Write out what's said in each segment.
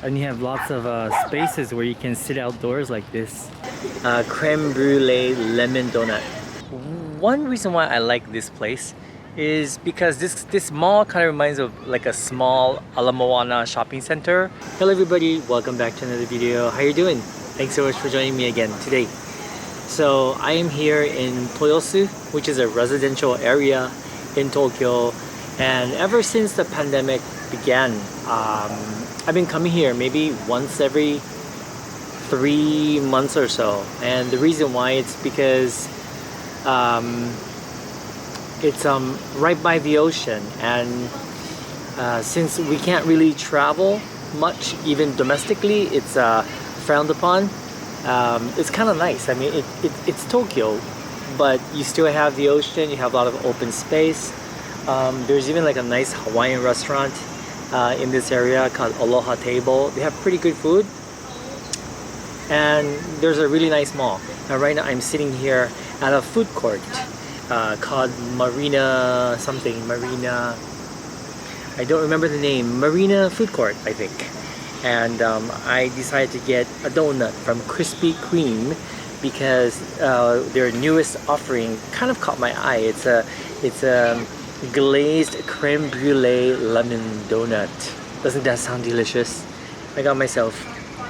And you have lots of spaces where you can sit outdoors like this. Creme brulee lemon donut. One reason why I like this place is because this mall kind of reminds of like a small Ala Moana shopping center. Hello everybody, welcome back to another video. How you doing? Thanks so much for joining me again today. So I am here in Toyosu, which is a residential area in Tokyo, and ever since the pandemic began, I've been coming here maybe once every 3 months or so. And the reason why, it's because it's right by the ocean, and since we can't really travel much even domestically, it's frowned upon. It's kind of nice. I mean, it's Tokyo, but you still have the ocean, you have a lot of open space. There's even like a nice Hawaiian restaurant in this area called Aloha Table. They have pretty good food, and there's a really nice mall. Now right now I'm sitting here at a food court called Marina something, Marina, I don't remember the name, Marina Food Court I think. And I decided to get a donut from Krispy Kreme because their newest offering kind of caught my eye. It's a glazed creme brulee lemon donut. Doesn't that sound delicious? I got myself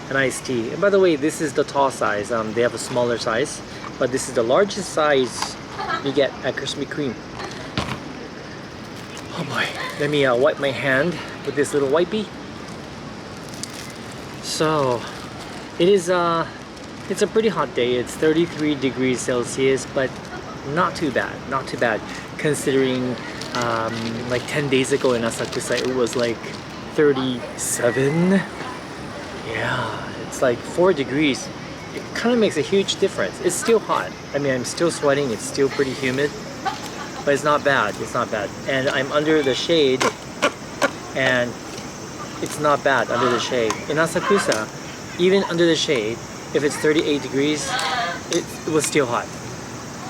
an iced tea. And by the way, this is the tall size. They have a smaller size, but this is the largest size you get at Krispy Kreme. Oh boy, let me wipe my hand with this little wipey. So it is it's a pretty hot day. It's 33 degrees Celsius, but not too bad, not too bad considering like 10 days ago in Asakusa it was like 37. Yeah, it's like 4 degrees. It kind of makes a huge difference. It's still hot. I mean, I'm still sweating. It's still pretty humid, but it's not bad. It's not bad. And I'm under the shade, and it's not bad under the shade. In Asakusa, even under the shade, if it's 38 degrees, it was still hot.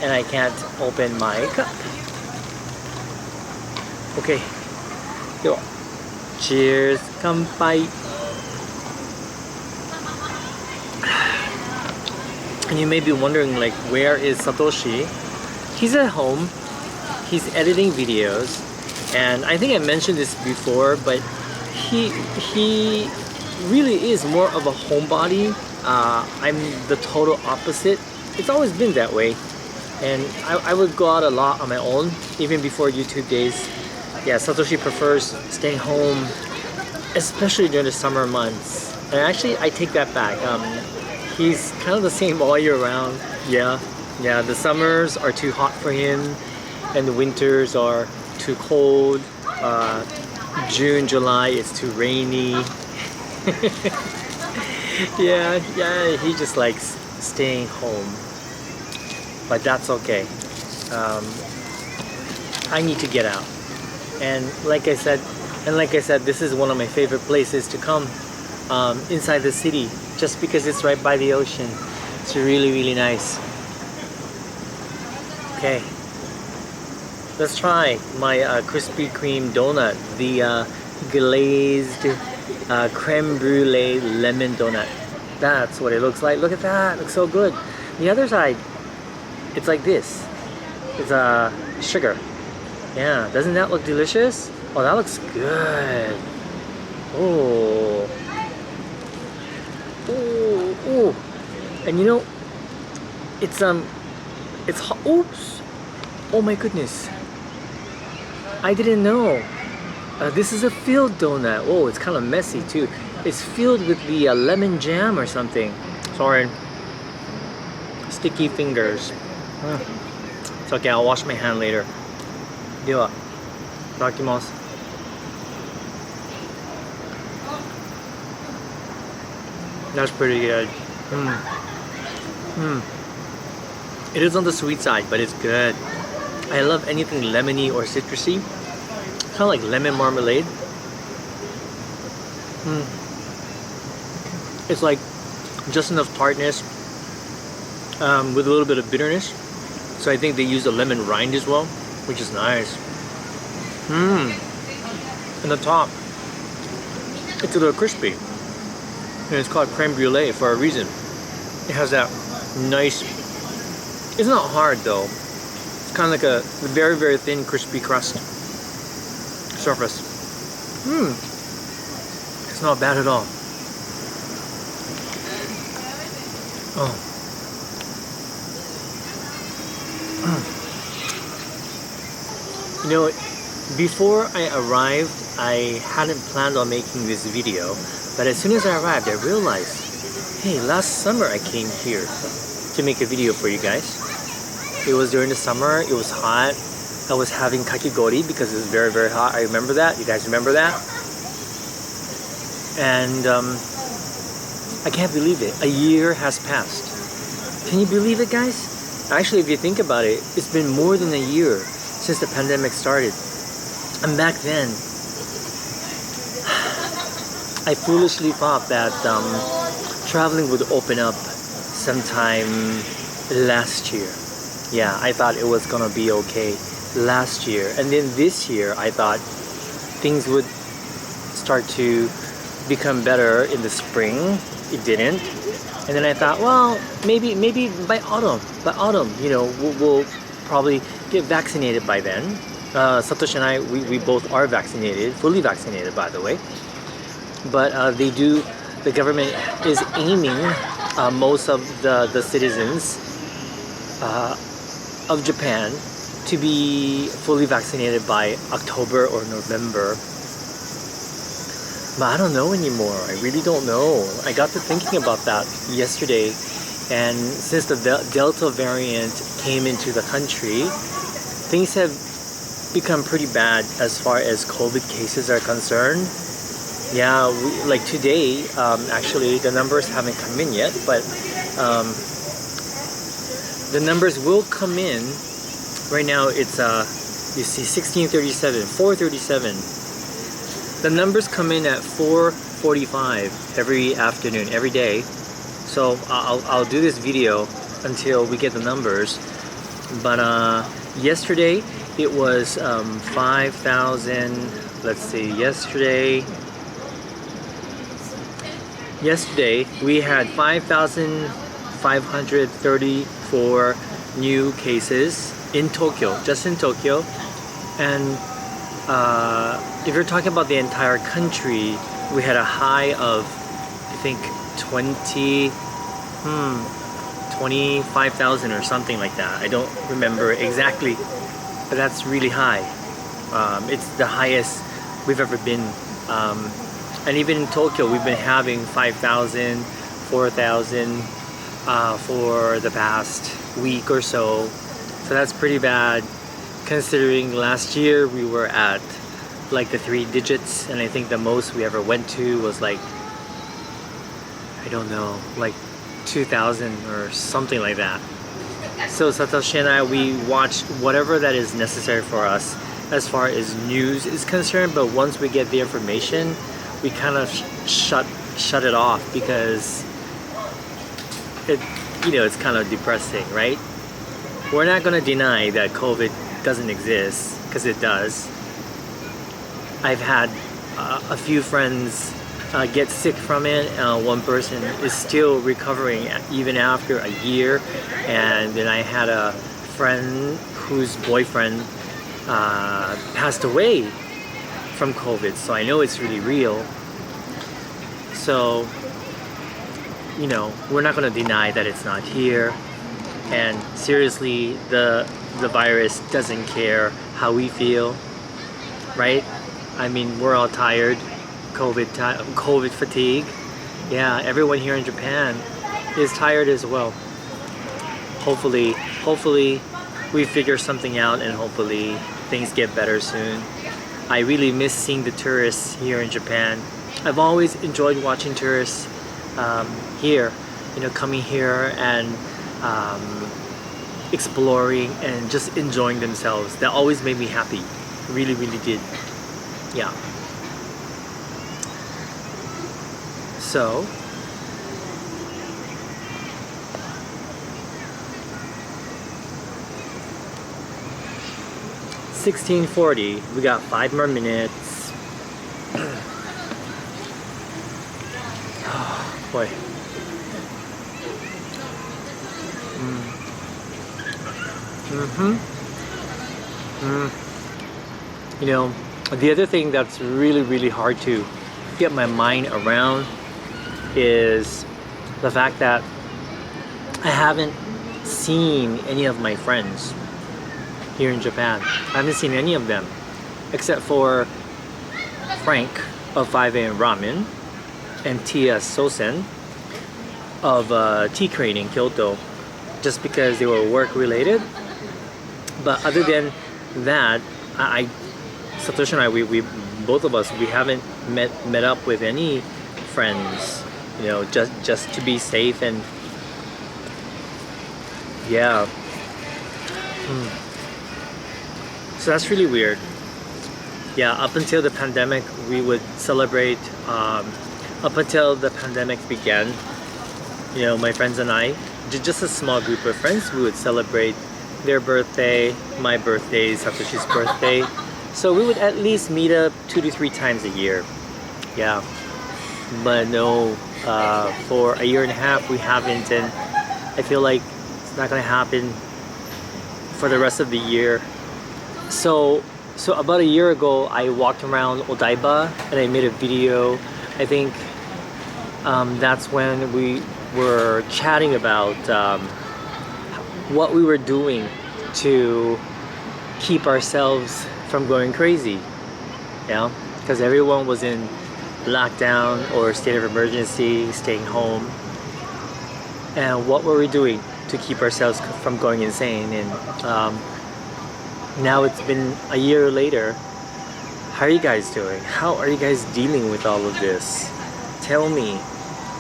And I can't open my cup. Okay. Yo. Cheers. Kanpai. And you may be wondering, like, where is Satoshi? He's at home. He's editing videos. And I think I mentioned this before, but he really is more of a homebody. I'm the total opposite. It's always been that way. And I would go out a lot on my own, even before YouTube days. Yeah, Satoshi prefers staying home, especially during the summer months. And actually, I take that back. He's kind of the same all year round. Yeah, the summers are too hot for him, and the winters are too cold. June, July, it's too rainy. yeah, he just likes staying home. But that's okay. I need to get out. And like I said, this is one of my favorite places to come inside the city, just because it's right by the ocean. It's really, really nice. Okay. Let's try my Krispy Kreme donut, the glazed creme brulee lemon donut. That's what it looks like. Look at that, it looks so good. The other side, it's like this. It's sugar. Yeah, doesn't that look delicious? Oh, that looks good. Oh. Ooh. And you know, it's hot. Oops. Oh my goodness. I didn't know. This is a filled donut. Oh, it's kind of messy too. It's filled with the lemon jam or something. Sorry. Sticky fingers. It's okay, I'll wash my hand later. では、いただきます。That's pretty good. It is on the sweet side, but it's good. I love anything lemony or citrusy. Kind of like lemon marmalade. It's like just enough tartness with a little bit of bitterness. So I think they use the lemon rind as well, which is nice. And the top, it's a little crispy. And it's called creme brulee for a reason. It has that nice, it's not hard though. It's kind of like a very, very thin crispy crust surface. It's not bad at all. Oh. You know, before I arrived, I hadn't planned on making this video, but as soon as I arrived, I realized, hey, last summer I came here to make a video for you guys. It was during the summer, it was hot. I was having kakigori because it was very, very hot. I remember that. You guys remember that? And I can't believe it. A year has passed. Can you believe it, guys? Actually, if you think about it, it's been more than a year since the pandemic started. And back then, I foolishly thought that traveling would open up sometime last year. Yeah, I thought it was gonna be okay last year. And then this year, I thought things would start to become better in the spring. It didn't. And then I thought, well, maybe by autumn, you know, we'll probably get vaccinated by then. Satoshi and I, we both are vaccinated, fully vaccinated, by the way. But the government is aiming most of the citizens of Japan to be fully vaccinated by October or November. But I don't know anymore. I really don't know. I got to thinking about that yesterday, and since the Delta variant came into the country, things have become pretty bad as far as COVID cases are concerned. Yeah, like today, actually the numbers haven't come in yet, but the numbers will come in. Right now it's you see 1637, 437. The numbers come in at 4:45 every afternoon, every day. So I'll do this video until we get the numbers. But yesterday it was 5,000. Let's see. Yesterday we had 5,534 new cases in Tokyo, just in Tokyo, and if you're talking about the entire country, we had a high of, I think, 25,000 or something like that. I don't remember exactly, but that's really high. It's the highest we've ever been. And even in Tokyo, we've been having 5,000, 4,000 for the past week or so. So that's pretty bad, considering last year we were at like the 3 digits, and I think the most we ever went to was like, I don't know, like 2,000 or something like that. So Satoshi and I, we watched whatever that is necessary for us as far as news is concerned, but once we get the information, we kind of shut it off, because it, you know, it's kind of depressing, right? We're not gonna deny that COVID doesn't exist, because it does. I've had a few friends get sick from it. One person is still recovering even after a year, and then I had a friend whose boyfriend passed away from COVID, so I know it's really real. So, you know, we're not going to deny that it's not here, and seriously, the virus doesn't care how we feel, right? I mean, we're all tired, COVID fatigue. Yeah, everyone here in Japan is tired as well. Hopefully we figure something out, and hopefully things get better soon. I really miss seeing the tourists here in Japan. I've always enjoyed watching tourists here, you know, coming here and exploring and just enjoying themselves. That always made me happy. Really, really did. Yeah. So, $16:40. We got 5 more minutes. Boy. You know, the other thing that's really hard to get my mind around is the fact that I haven't seen any of my friends here in Japan. I haven't seen any of them except for Frank of 5am Ramen and Tia Sosen of Tea Crane in Kyoto, just because they were work related. But other than that, Satoshi and I, we both of us, we haven't met up with any friends, you know, just to be safe. And yeah, so that's really weird. Yeah, up until the pandemic, we would celebrate. Up until the pandemic began, you know, my friends and I, just a small group of friends, we would celebrate their birthday, my birthday, Satoshi's birthday. So we would at least meet up 2 to 3 times a year. Yeah, but no, for a year and a half we haven't, and I feel like it's not gonna happen for the rest of the year. So about a year ago, I walked around Odaiba and I made a video. I think that's when we were chatting about what we were doing to keep ourselves from going crazy. Yeah, because everyone was in lockdown or state of emergency, staying home. And what were we doing to keep ourselves from going insane? And now it's been a year later. How are you guys doing? How are you guys dealing with all of this? Tell me.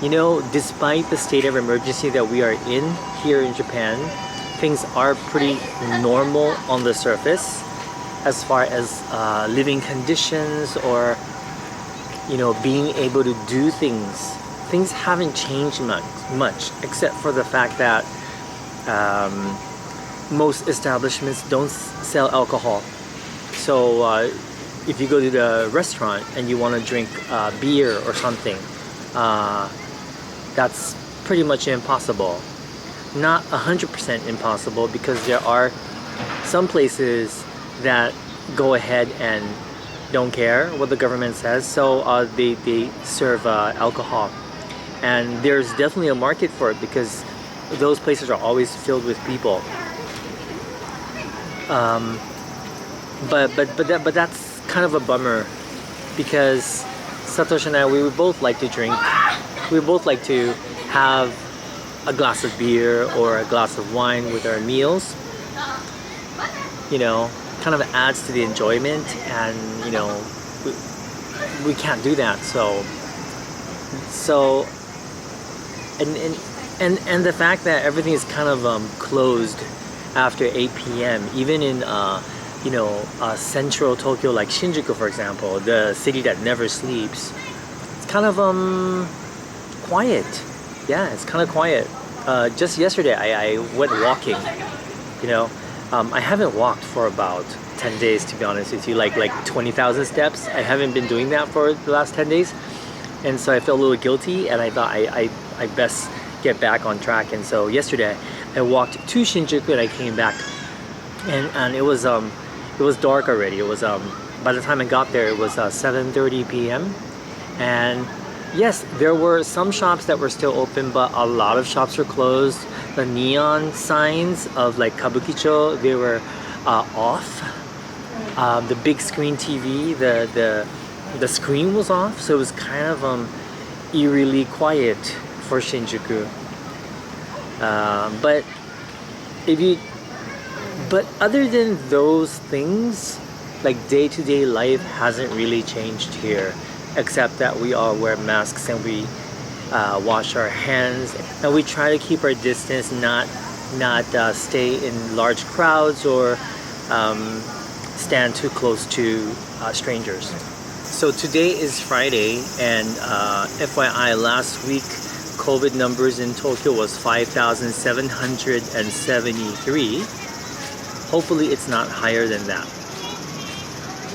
You know, despite the state of emergency that we are in here in Japan, things are pretty normal on the surface as far as living conditions, or, you know, being able to do things. Things haven't changed much except for the fact that most establishments don't sell alcohol. So if you go to the restaurant and you want to drink beer or something, that's pretty much impossible. Not 100% impossible, because there are some places that go ahead and don't care what the government says, so they serve alcohol. And there's definitely a market for it, because those places are always filled with people. But that's kind of a bummer, because Satoshi and I, we would both like to drink. We both like to have a glass of beer or a glass of wine with our meals. You know, kind of adds to the enjoyment, and you know, we can't do that. So and the fact that everything is kind of closed after 8 p.m. even in you know, central Tokyo, like Shinjuku, for example, the city that never sleeps, it's kind of quiet. Yeah, it's kind of quiet. Just yesterday I went walking. You know, I haven't walked for about 10 days, to be honest with you, like 20,000 steps. I haven't been doing that for the last 10 days, and so I felt a little guilty, and I thought I best get back on track. And so yesterday I walked to Shinjuku and I came back, and it was dark already. It was by the time I got there, it was 7:30 p.m. and yes, there were some shops that were still open, but a lot of shops were closed. The neon signs of like Kabukicho, they were off. The big screen TV, the screen was off, so it was kind of eerily quiet for Shinjuku. But other than those things, like day-to-day life hasn't really changed here, except that we all wear masks and we wash our hands, and we try to keep our distance, not stay in large crowds or stand too close to strangers. So today is Friday, and FYI, last week COVID numbers in Tokyo was 5,773. Hopefully it's not higher than that.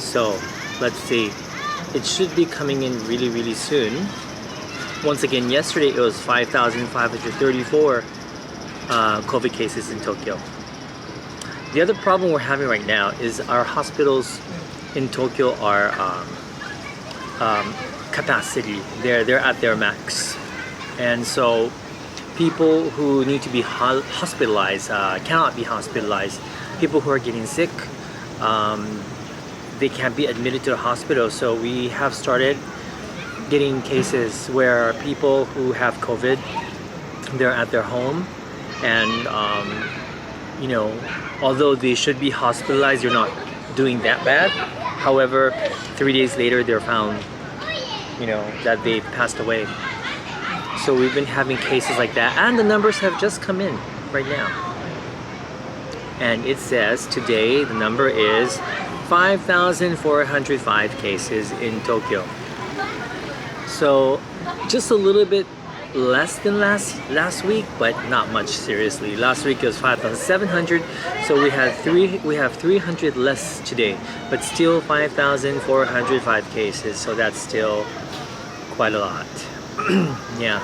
So let's see. It should be coming in really soon. Once again, yesterday it was 5,534 COVID cases in Tokyo. The other problem we're having right now is our hospitals in Tokyo are capacity. They're at their max, and so people who need to be hospitalized cannot be hospitalized. People who are getting sick, they can't be admitted to the hospital. So we have started getting cases where people who have COVID, they're at their home, and you know, although they should be hospitalized, they're not doing that bad. However, 3 days later, they're found, you know, that they passed away. So we've been having cases like that, and the numbers have just come in right now. And it says today the number is 5,405 cases in Tokyo. So just a little bit less than last week, but not much, seriously. Last week it was 5,700, so we have 300 less today, but still 5,405 cases, so that's still quite a lot. yeah,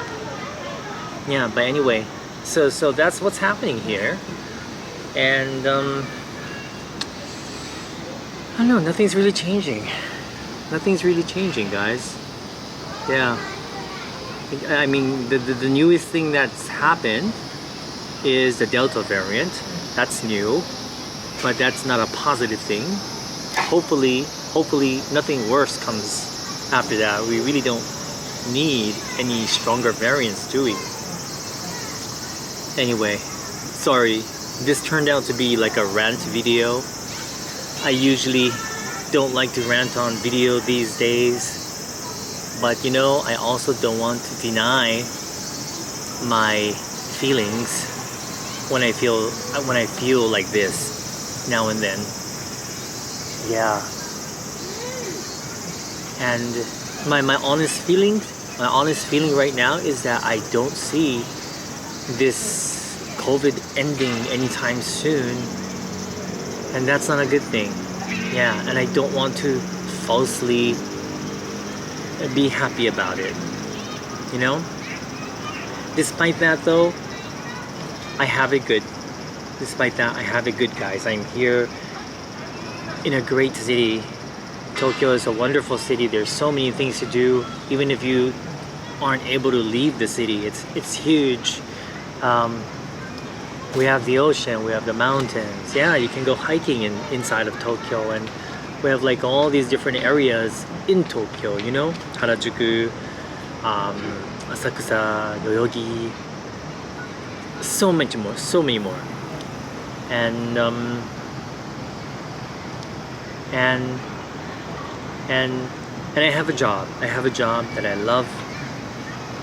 but anyway, so that's what's happening here. And I don't know, nothing's really changing, guys. Yeah, I mean, the newest thing that's happened is the Delta variant. That's new, but that's not a positive thing. Hopefully nothing worse comes after that. We really don't need any stronger variants, do we? Anyway, sorry, this turned out to be like a rant video. I usually don't like to rant on video these days, but you know, I also don't want to deny my feelings when I feel like this now and then. Yeah. And my honest feeling right now is that I don't see this COVID ending anytime soon, and that's not a good thing. Yeah, and I don't want to falsely be happy about it, you know. Despite that though, I have it good. Guys. I'm here in a great city. Tokyo is a wonderful city. There's so many things to do. Even if you aren't able to leave the city, it's huge. We have the ocean, we have the mountains. Yeah, you can go hiking inside of Tokyo, and we have like all these different areas in Tokyo, you know, Harajuku, Asakusa, Yoyogi, so many more. And I have a job that I love.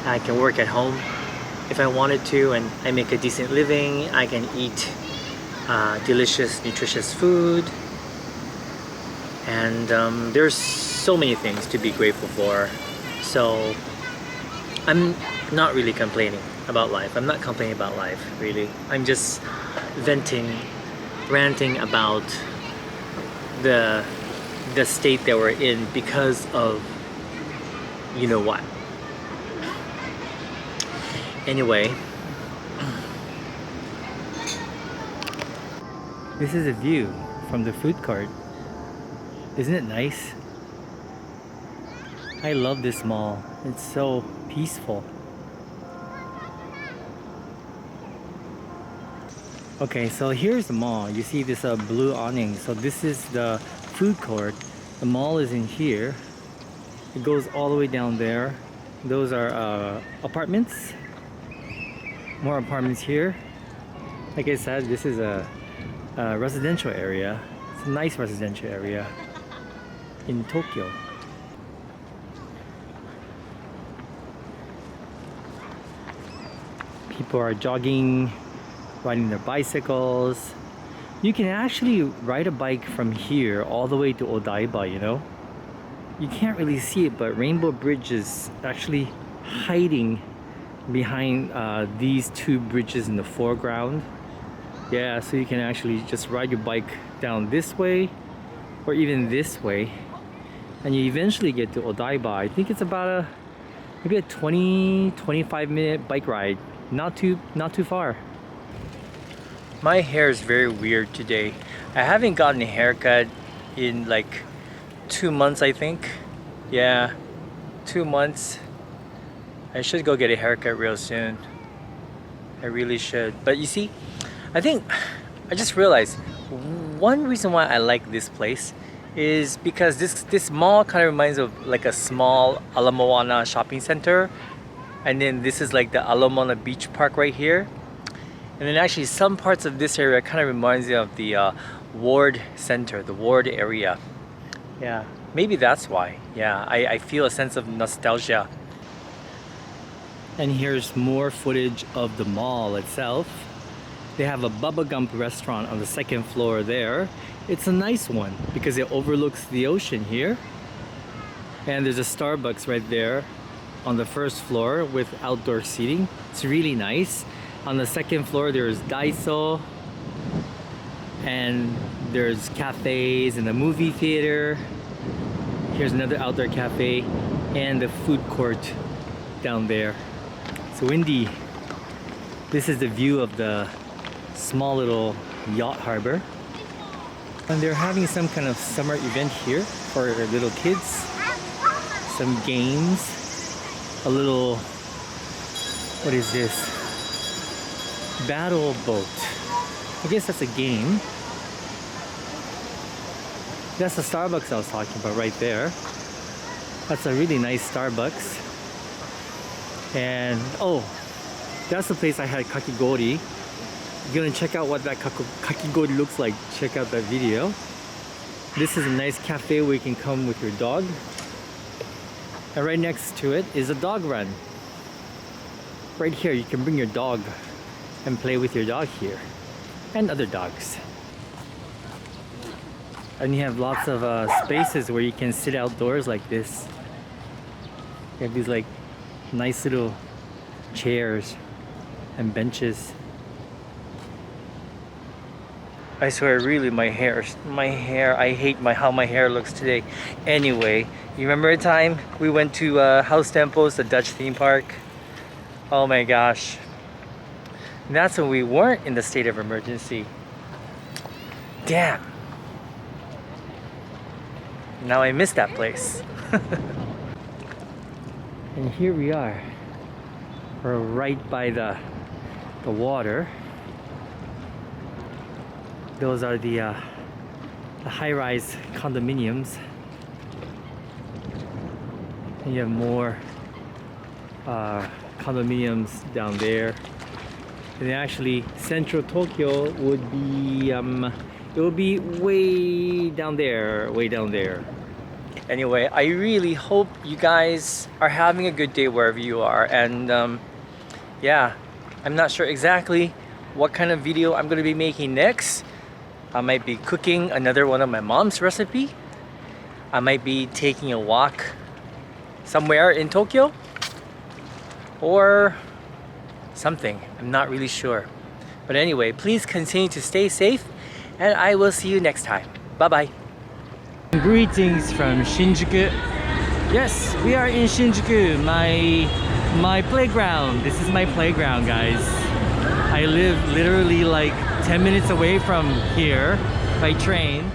I can work at home if I wanted to, and I make a decent living. I can eat delicious, nutritious food, and there's so many things to be grateful for. So I'm not really complaining about life. I'm not complaining about life, really. I'm just ranting about the state that we're in because of you know what. Anyway, This is a view from the food court. Isn't it nice? I love this mall. It's so peaceful. Okay, so here's the mall. You see this blue awning. So this is the food court. The mall is in here. It goes all the way down there. Those are apartments. More apartments here. Like I said, this is a residential area. It's a nice residential area in Tokyo. People are jogging, riding their bicycles. You can actually ride a bike from here all the way to Odaiba, you know? You can't really see it, but Rainbow Bridge is actually hiding behind these two bridges in the foreground. Yeah, so you can actually just ride your bike down this way or even this way, and you eventually get to Odaiba. I think it's about maybe a 20-25 minute bike ride. Not too far. My hair is very weird today. I haven't gotten a haircut in like 2 months, I think. Yeah, 2 months. I should go get a haircut real soon. I really should. But you see, I just realized one reason why I like this place is because this mall kind of reminds of like a small Ala Moana shopping center, and then this is like the Ala Moana Beach Park right here, and then actually some parts of this area kind of reminds me of the Ward Center, the Ward area. Yeah, maybe that's why. Yeah, I feel a sense of nostalgia. And here's more footage of the mall itself. They have a Bubba Gump restaurant on the second floor there. It's a nice one because it overlooks the ocean here. And there's a Starbucks right there on the first floor with outdoor seating. It's really nice. On the second floor there's Daiso, and there's cafes and a movie theater. Here's another outdoor cafe and the food court down there. It's windy. This is the view of the small little yacht harbor. And they're having some kind of summer event here for little kids. Some games. A little, what is this? Battle boat. I guess that's a game. That's the Starbucks I was talking about right there. That's a really nice Starbucks. And oh, that's the place I had kakigori. If you're gonna check out what that kakigori looks like, check out that video. This is a nice cafe where you can come with your dog. And right next to it is a dog run. Right here, you can bring your dog and play with your dog here. And other dogs. And you have lots of spaces where you can sit outdoors like this. You have these like nice little chairs and benches. I swear, really, my hair, I hate how my hair looks today. Anyway, you remember a time we went to House Tempos, the Dutch theme park? Oh my gosh. That's when we weren't in the state of emergency. Damn. Now I miss that place. And here we are. We're right by the water. Those are the high-rise condominiums. And you have more condominiums down there. And actually, central Tokyo would be it would be way down there, way down there. Anyway, I really hope you guys are having a good day wherever you are. And yeah, I'm not sure exactly what kind of video I'm gonna be making next. I might be cooking another one of my mom's recipe. I might be taking a walk somewhere in Tokyo or something. I'm not really sure. But anyway, please continue to stay safe and I will see you next time. Bye-bye. Greetings from Shinjuku. Yes, we are in Shinjuku, my playground. This is my playground, guys. I live literally like 10 minutes away from here by train.